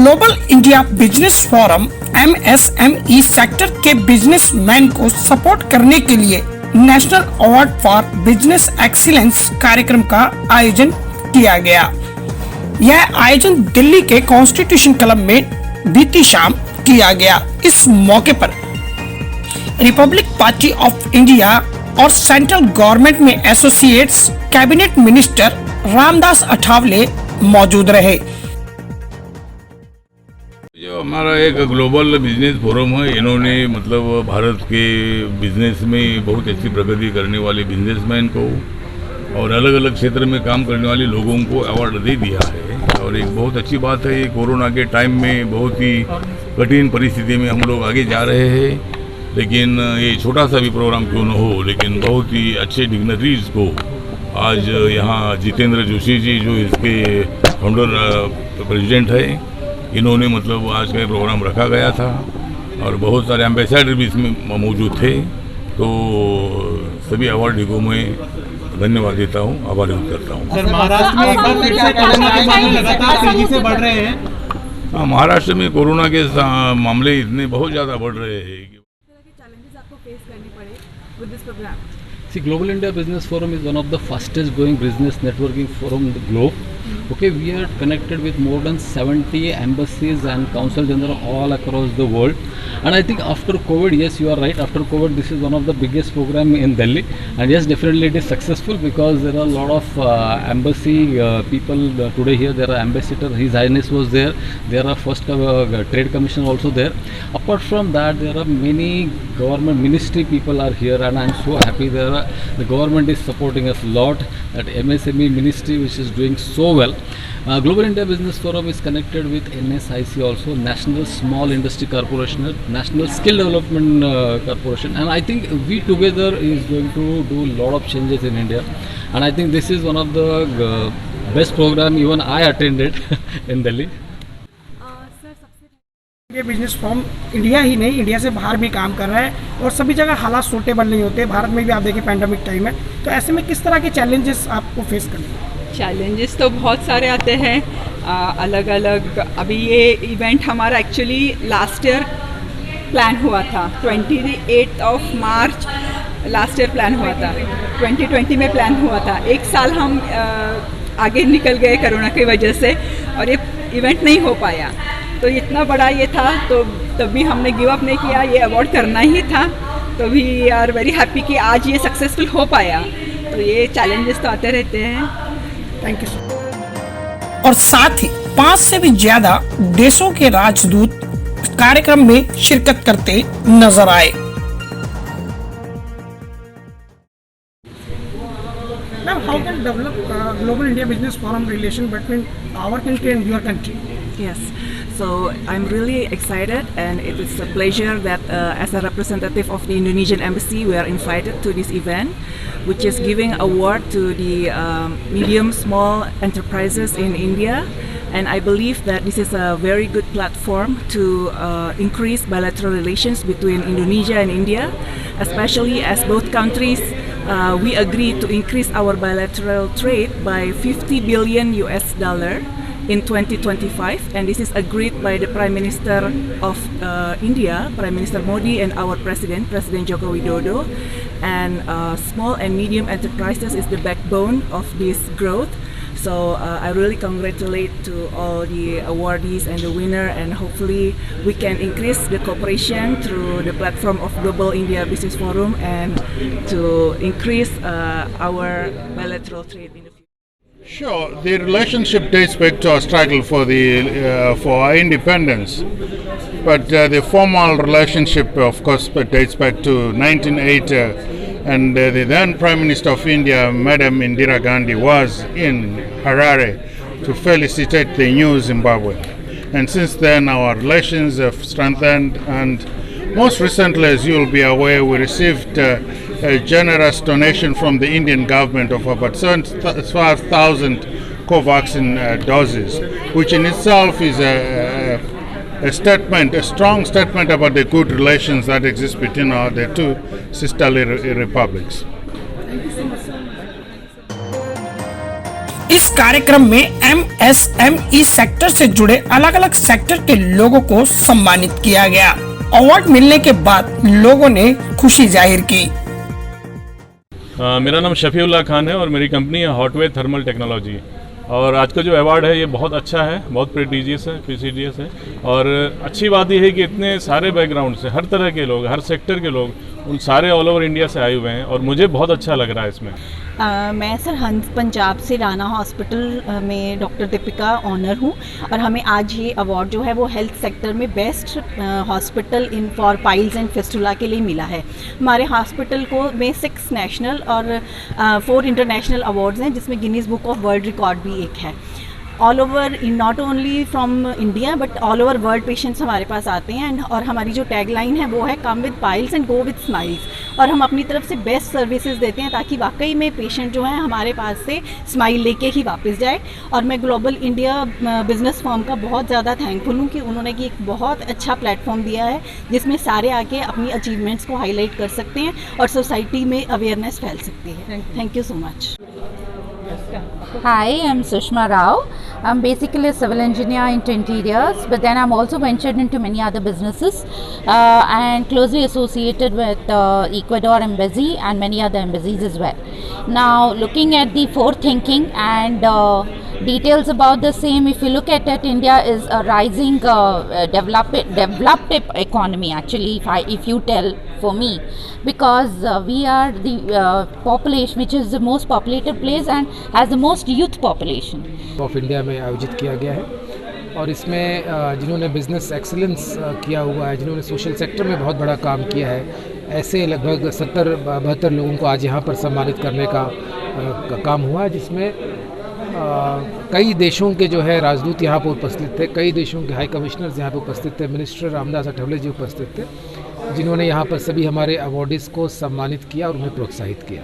Global India business forum MSME sector के businessman को support करने के लिए national award for business excellence कार्यक्रम का आयोजन किया गया। यह आयोजन दिल्ली के कॉन्स्टिट्यूशन क्लब में बीती शाम किया गया। इस मौके पर रिपब्लिक पार्टी ऑफ इंडिया और सेंट्रल गवर्नमेंट में associates cabinet minister Ramdas Athawale मौजूद रहे। जो हमारा एक ग्लोबल बिजनेस फोरम है, इन्होंने मतलब भारत के बिजनेस में बहुत अच्छी प्रगति करने वाले बिजनेसमैन को और अलग अलग क्षेत्र में काम करने वाले लोगों को अवार्ड दे दिया है। और एक बहुत अच्छी बात है, कोरोना के टाइम में बहुत ही कठिन परिस्थिति में हम लोग आगे जा रहे हैं, लेकिन ये छोटा सा भी प्रोग्राम क्यों न हो, लेकिन बहुत ही अच्छे डिग्निटरीज को आज यहाँ जितेंद्र जोशी जी जो इसके फाउंडर प्रेसिडेंट है, इन्होंने मतलब आज का प्रोग्राम रखा गया था और बहुत सारे एम्बेसडर भी इसमें मौजूद थे। तो सभी अवार्डी को मैं धन्यवाद देता हूँ, आभार व्यक्त करता हूँ। सर, महाराष्ट्र में एक बार फिर से कोरोना के मामले लगातार तेजी से बढ़ रहे हैं। हाँ, महाराष्ट्र में कोरोना के मामले इतने बहुत ज़्यादा बढ़ रहे हैं। चैलेंजेस आपको फेस करने पड़े with this program? See, Global India Business Forum is one of the fastest growing business networking forum in the globe. Okay, we are connected with more than 70 embassies and consul general all across the world. And I think after COVID, yes, you are right. After COVID, this is one of the biggest program in Delhi. And yes, definitely it is successful because there are a lot of embassy people today here. There are ambassador, His Highness was there. There are first trade commissioner also there. Apart from that, there are many government ministry people are here, and I am so happy the government is supporting us a lot. That MSME ministry which is doing so well. Global India Business Forum is connected with NSIC also, National Small Industry Corporation, National Skill Development Corporation, and I think we together is going to do a lot of changes in India. And I think this is one of the best program even I attended in Delhi. ये business form India ही नहीं, India से बाहर भी काम कर रहा है और सभी जगह हालात सूटेबल नहीं होते। भारत में भी आप देखिए पैंडेमिक टाइम है, तो ऐसे में किस तरह के चैलेंजेस आपको फेस करने हैं? चैलेंजेस तो बहुत सारे आते हैं, अलग अलग। अभी ये इवेंट हमारा एक्चुअली लास्ट ईयर प्लान हुआ था, 28 मार्च लास्ट ईयर प्लान हुआ था, 2020 में प्लान हुआ था। एक साल हम आगे निकल गए कोरोना की वजह से और ये इवेंट नहीं हो पाया। तो इतना बड़ा ये था, तो तभी हमने गिव अप नहीं किया, ये अवार्ड करना ही था। तो वी आर वेरी हैप्पी कि आज ये सक्सेसफुल हो पाया। तो ये चैलेंजेस तो आते रहते हैं। Thank you. और साथ ही 5 से भी ज्यादा देशों के राजदूत कार्यक्रम में शिरकत करते नजर आए। Now, how can develop Global India Business Forum relation between our country and your country? Yes, so I'm really excited, and it is a pleasure that as a representative of the Indonesian Embassy, we are invited to this event, which is giving award to the medium small enterprises in India. And I believe that this is a very good platform to increase bilateral relations between Indonesia and India, especially as both countries we agreed to increase our bilateral trade by $50 billion in 2025, and this is agreed by the Prime Minister of India, Prime Minister Modi, and our President Joko Widodo. And small and medium enterprises is the backbone of this growth. So I really congratulate to all the awardees and the winner, and hopefully we can increase the cooperation through the platform of Global India Business Forum and to increase our bilateral trade in the future. Sure, the relationship dates back to our struggle for our independence, but the formal relationship, of course, dates back to 1980. And the then Prime Minister of India, Madam Indira Gandhi, was in Harare to felicitate the new Zimbabwe. And since then, our relations have strengthened. And most recently, as you will be aware, we received a generous donation from the Indian government of about 5,000 Covaxin doses, which in itself is a strong statement about the good relations that exist between the two sisterly republics. इस कार्यक्रम में MSME sector से जुड़े अलग अलग sector के लोगों को सम्मानित किया गया। अवार्ड मिलने के बाद लोगों ने खुशी जाहिर की। मेरा नाम शफीउल्लाह खान है और मेरी कंपनी है हॉटवे थर्मल टेक्नोलॉजी। और आज का जो अवार्ड है ये बहुत अच्छा है, बहुत प्रेस्टीजियस है। और अच्छी बात ये है कि इतने सारे बैकग्राउंड से हर तरह के लोग, हर सेक्टर के लोग, उन सारे ऑल ओवर इंडिया से आए हुए हैं और मुझे बहुत अच्छा लग रहा है इसमें। मैं सरहंद पंजाब से राना हॉस्पिटल में डॉक्टर दीपिका ऑनर हूँ और हमें आज ये अवार्ड जो है वो हेल्थ सेक्टर में best hospital in for piles and fistula के लिए मिला है। हमारे हॉस्पिटल को में 6 नेशनल और 4 इंटरनेशनल अवार्ड्स हैं, जिसमें Guinness book of world record भी एक है। All over, not only from India but all over world patients हमारे पास आते हैं। और हमारी जो टैगलाइन है वो है come with piles and go with smiles. और हम अपनी तरफ से बेस्ट सर्विसेज देते हैं ताकि वाकई में पेशेंट जो है हमारे पास से स्माइल लेके ही वापस जाए। और मैं ग्लोबल इंडिया बिजनेस फॉर्म का बहुत ज़्यादा थैंकफुल हूँ कि उन्होंने एक बहुत अच्छा प्लेटफॉर्म दिया है जिसमें सारे आके अपनी अचीवमेंट्स को हाईलाइट कर सकते हैं और सोसाइटी में अवेयरनेस फैल सकती है। Thank you so much. Hi, I'm Sushma Rao. I'm basically a civil engineer into interiors, but then I'm also ventured into many other businesses and closely associated with Ecuador Embassy and many other embassies as well. Now, looking at the forethinking and details about the same, if you look at it, India is a rising developed economy actually, if you tell for me, because we are the population which is the most populated place and has the most youth population. Of India में आयोजित किया गया है और इसमें जिन्होंने business excellence किया हुआ है, जिन्होंने सोशल सेक्टर में बहुत बड़ा काम किया है, ऐसे लगभग 70-72 लोगों को आज यहाँ पर सम्मानित करने का काम हुआ है, जिसमें कई देशों के जो है राजदूत यहाँ पर उपस्थित थे, कई देशों के हाई कमिश्नर्स यहाँ पर उपस्थित थे, मिनिस्टर रामदास अठावले जी उपस्थित थे, जिन्होंने यहाँ पर सभी हमारे अवार्डीज़ को सम्मानित किया और उन्हें प्रोत्साहित किया।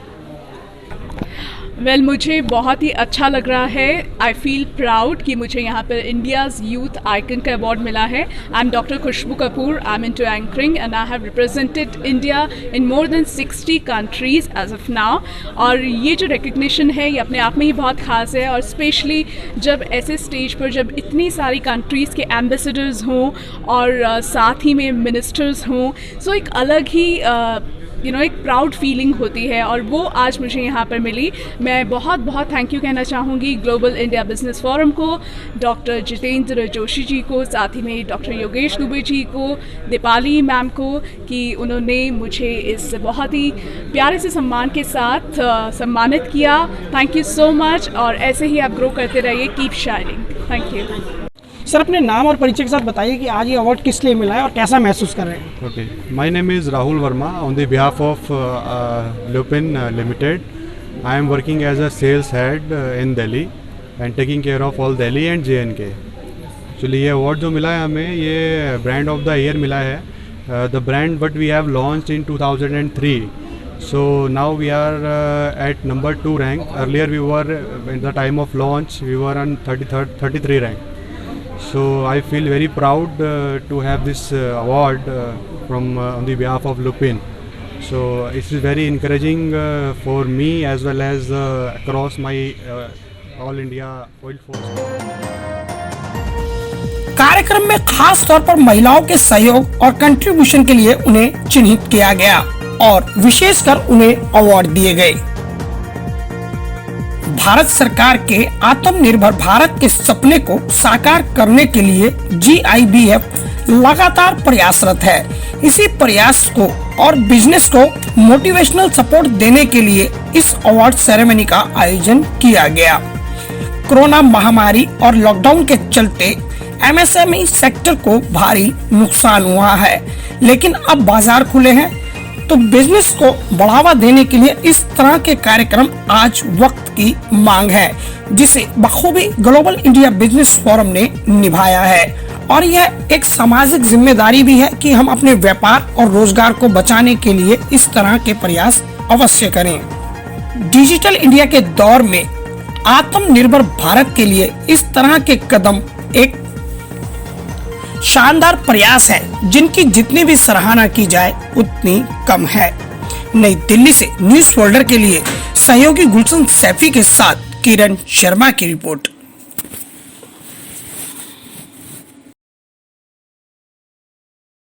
मुझे बहुत ही अच्छा लग रहा है। आई फील प्राउड कि मुझे यहाँ पर इंडियाज़ यूथ आइकन का अवार्ड मिला है। I am doctor Khushboo Kapoor, I am into anchoring and I have represented India in more than 60 countries as of now. और ये जो रिकग्निशन है ये अपने आप में ही बहुत ख़ास है, और स्पेशली जब ऐसे स्टेज पर जब इतनी सारी कंट्रीज़ के एम्बेसडर्स हों और साथ ही में मिनिस्टर्स हों, सो एक अलग ही एक प्राउड फीलिंग होती है, और वो आज मुझे यहाँ पर मिली। मैं बहुत बहुत थैंक यू कहना चाहूँगी ग्लोबल इंडिया बिजनेस फोरम को, डॉक्टर जितेंद्र जोशी जी को, साथ ही में डॉक्टर योगेश दुबे जी को, दीपाली मैम को, कि उन्होंने मुझे इस बहुत ही प्यारे से सम्मान के साथ सम्मानित किया। थैंक यू सो मच, और ऐसे ही आप ग्रो करते रहिए, keep shining. Thank you. Sir, अपने नाम और परिचय के साथ बताइए कि आज ये अवार्ड किस लिए मिला है और कैसा महसूस कर रहे हैं। Okay, my name is Rahul Verma on the behalf of Lupin limited. I am working as a sales head in Delhi and taking care of all Delhi and JNK। Actually ये अवार्ड जो मिला है हमें, ये ब्रांड ऑफ द ईयर मिला है। The brand but we have launched in 2003, so now we are at number 2 rank. Earlier we were, in the time of launch, we were on 33 rank. So I feel very proud to have this award from on the behalf of Lupin. So it is very encouraging for me as well as across my all India field force. कार्यक्रम में खास तौर पर महिलाओं के सहयोग और contribution के लिए उन्हें चिन्हित किया गया और विशेषकर उन्हें अवार्ड दिए गए। भारत सरकार के आत्मनिर्भर भारत के सपने को साकार करने के लिए GIBF लगातार प्रयासरत है। इसी प्रयास को और बिजनेस को मोटिवेशनल सपोर्ट देने के लिए इस अवार्ड सेरेमनी का आयोजन किया गया। कोरोना महामारी और लॉकडाउन के चलते MSME सेक्टर को भारी नुकसान हुआ है, लेकिन अब बाजार खुले हैं तो बिजनेस को बढ़ावा देने के लिए इस तरह के कार्यक्रम आज वक्त की मांग है, जिसे बखूबी ग्लोबल इंडिया बिजनेस फोरम ने निभाया है। और यह एक सामाजिक जिम्मेदारी भी है कि हम अपने व्यापार और रोजगार को बचाने के लिए इस तरह के प्रयास अवश्य करें। डिजिटल इंडिया के दौर में आत्मनिर्भर भारत के लिए इस तरह के कदम एक शानदार प्रयास है, जिनकी जितनी भी सराहना की जाए उतनी कम है। नई दिल्ली से न्यूज फोल्डर के लिए सहयोगी गुलशन सैफी के साथ किरण शर्मा की रिपोर्ट।